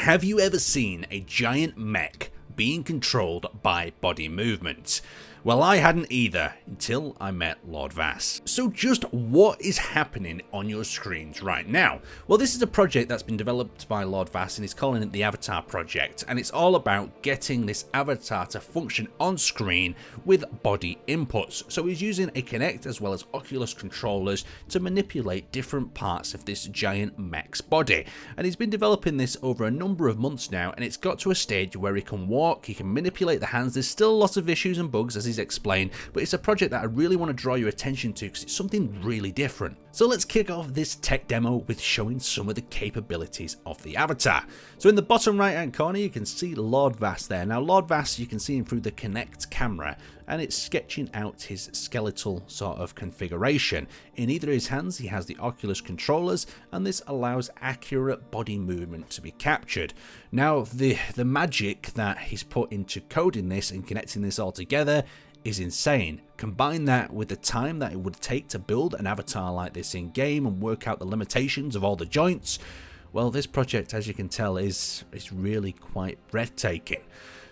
Have you ever seen a giant mech being controlled by body movement? Well, I hadn't either until I met Lord Vass. So just what is happening on your screens right now? Well, this is a project that's been developed by Lord Vass and he's calling it the Avatar Project, and it's all about getting this avatar to function on screen with body inputs. So he's using a Kinect as well as Oculus controllers to manipulate different parts of this giant mech's body. And he's been developing this over a number of months now, and it's got to a stage where he can walk, he can manipulate the hands. There's still lots of issues and bugs as he's explained, but it's a project that I really want to draw your attention to because it's something really different. So let's kick off this tech demo with showing some of the capabilities of the avatar. So in the bottom right hand corner you can see Lord Vass there. Now Lord Vass, you can see him through the Kinect camera and it's sketching out his skeletal sort of configuration. In either of his hands he has the Oculus controllers, and this allows accurate body movement to be captured. Now the magic that he's put into coding this and connecting this all together is insane. Combine that with the time that it would take to build an avatar like this in game and work out the limitations of all the joints. Well, this project, as you can tell, is really quite breathtaking.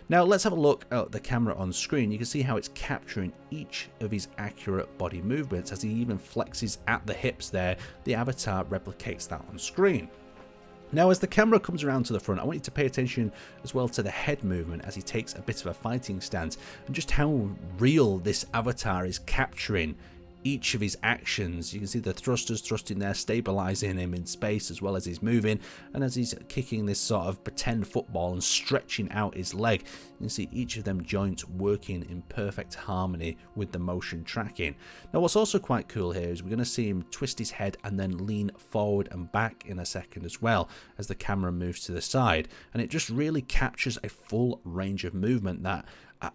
Now let's have a look at the camera on screen. You can see how it's capturing each of his accurate body movements. As he even flexes at the hips there, the avatar replicates that on screen. Now as the camera comes around to the front, I want you to pay attention as well to the head movement as he takes a bit of a fighting stance, and just how real this avatar is capturing each of his actions. You can see the thrusters thrusting there, stabilizing him in space as well as he's moving, and as he's kicking this sort of pretend football and stretching out his leg, you can see each of them joints working in perfect harmony with the motion tracking. Now what's also quite cool here is we're going to see him twist his head and then lean forward and back in a second as well as the camera moves to the side, and it just really captures a full range of movement that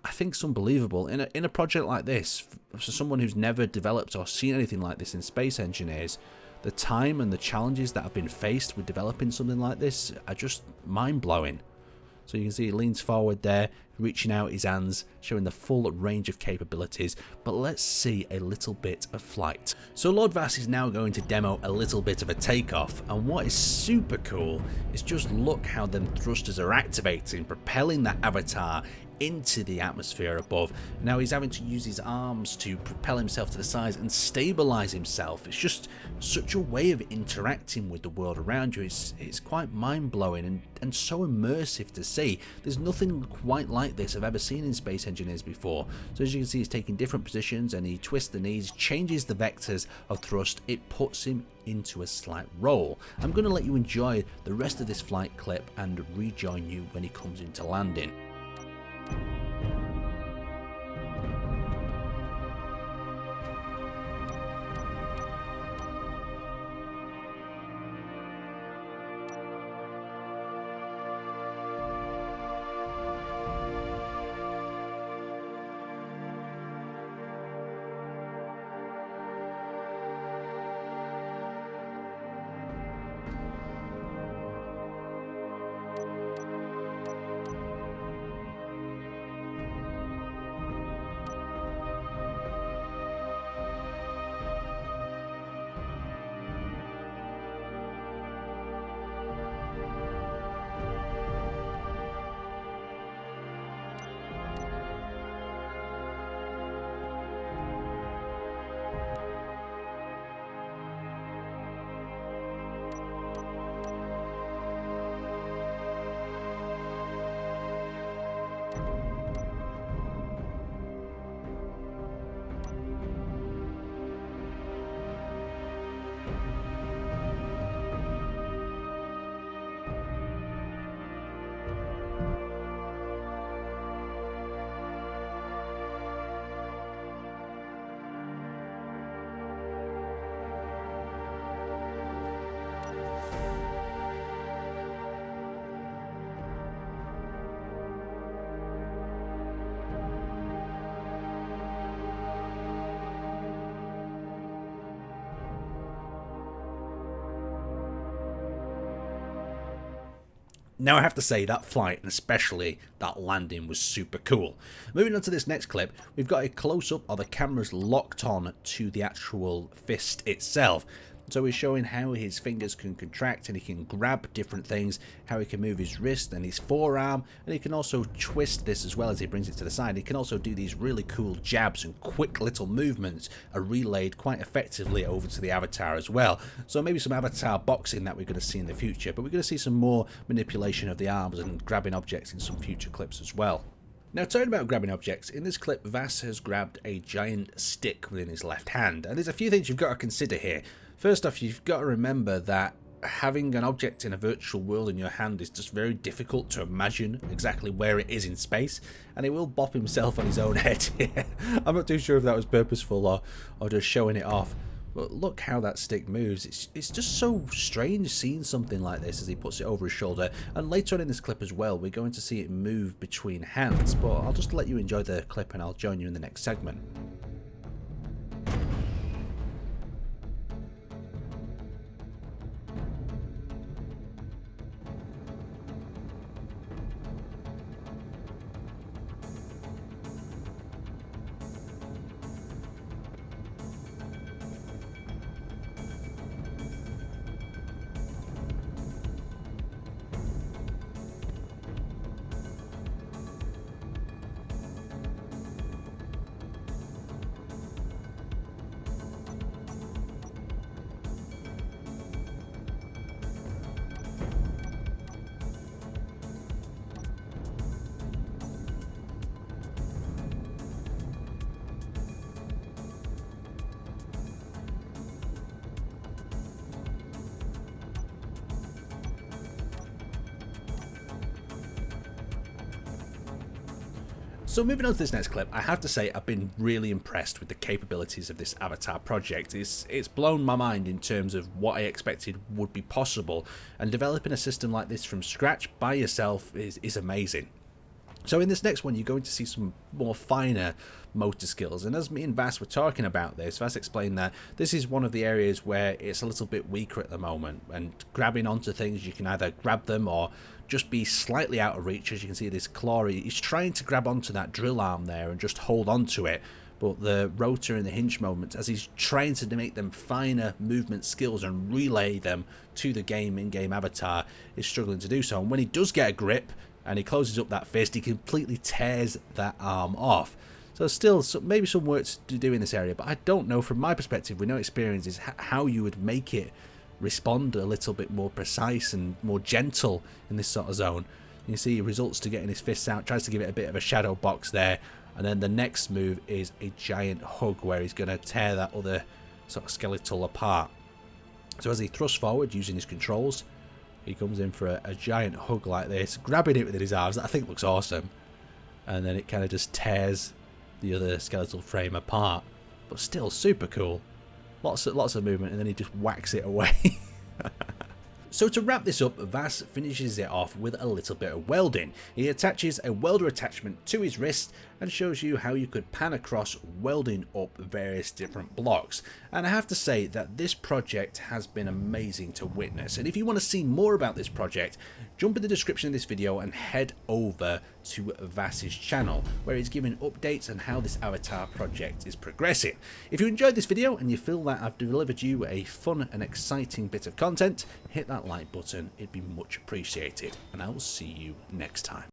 I think is unbelievable in a project like this. For someone who's never developed or seen anything like this in space engineers, the time and the challenges that have been faced with developing something like this are just mind-blowing. So you can see he leans forward there, reaching out his hands, showing the full range of capabilities. But let's see a little bit of flight. So Lord Vass is now going to demo a little bit of a takeoff, and what is super cool is just look how them thrusters are activating, propelling that avatar into the atmosphere above. Now he's having to use his arms to propel himself to the sides and stabilize himself. It's just such a way of interacting with the world around you. It's quite mind-blowing and so immersive to see. There's nothing quite like this I've ever seen in space engineers before. So as you can see, he's taking different positions and he twists the knees, changes the vectors of thrust. It puts him into a slight roll. I'm going to let you enjoy the rest of this flight clip and rejoin you when he comes into landing. Now I have to say that flight, and especially that landing, was super cool. Moving on to this next clip, we've got a close-up of the camera's locked on to the actual fist itself. So we're showing how his fingers can contract and he can grab different things, how he can move his wrist and his forearm, and he can also twist this as well as he brings it to the side. He can also do these really cool jabs and quick little movements are relayed quite effectively over to the avatar as well. So maybe some avatar boxing that we're going to see in the future, but we're going to see some more manipulation of the arms and grabbing objects in some future clips as well. Now, talking about grabbing objects, in this clip Vass has grabbed a giant stick within his left hand, and there's a few things you've got to consider here. First off, you've got to remember that having an object in a virtual world in your hand is just very difficult to imagine exactly where it is in space, and he will bop himself on his own head here. I'm not too sure if that was purposeful or just showing it off. But look how that stick moves. It's just so strange seeing something like this as he puts it over his shoulder. And later on in this clip as well, we're going to see it move between hands. But I'll just let you enjoy the clip and I'll join you in the next segment. So moving on to this next clip, I have to say I've been really impressed with the capabilities of this avatar project. It's blown my mind in terms of what I expected would be possible, and developing a system like this from scratch by yourself is amazing. So in this next one, you're going to see some more finer motor skills, and as me and Vass were talking about this, Vass explained that this is one of the areas where it's a little bit weaker at the moment, and grabbing onto things, you can either grab them or just be slightly out of reach. As you can see, this claw, he's trying to grab onto that drill arm there and just hold on to it, but the rotor and the hinge moments, as he's trying to make them finer movement skills and relay them to the in-game avatar, is struggling to do so. And when he does get a grip and he closes up that fist, he completely tears that arm off. So still, maybe some work to do in this area, but I don't know, from my perspective, with no experience, is how you would make it respond a little bit more precise and more gentle in this sort of zone. You see he results to getting his fists out, tries to give it a bit of a shadow box there, and then the next move is a giant hug where he's going to tear that other sort of skeletal apart. So as he thrusts forward using his controls, he comes in for a giant hug like this, grabbing it within his arms. That I think looks awesome. And then it kind of just tears the other skeletal frame apart, but still super cool. Lots of movement, and then he just whacks it away. So to wrap this up, Vass finishes it off with a little bit of welding. He attaches a welder attachment to his wrist and shows you how you could pan across welding up various different blocks. And I have to say that this project has been amazing to witness. And if you want to see more about this project, jump in the description of this video and head over to Vass's channel, where he's giving updates on how this avatar project is progressing. If you enjoyed this video and you feel that I've delivered you a fun and exciting bit of content, hit that like button, it'd be much appreciated, and I will see you next time.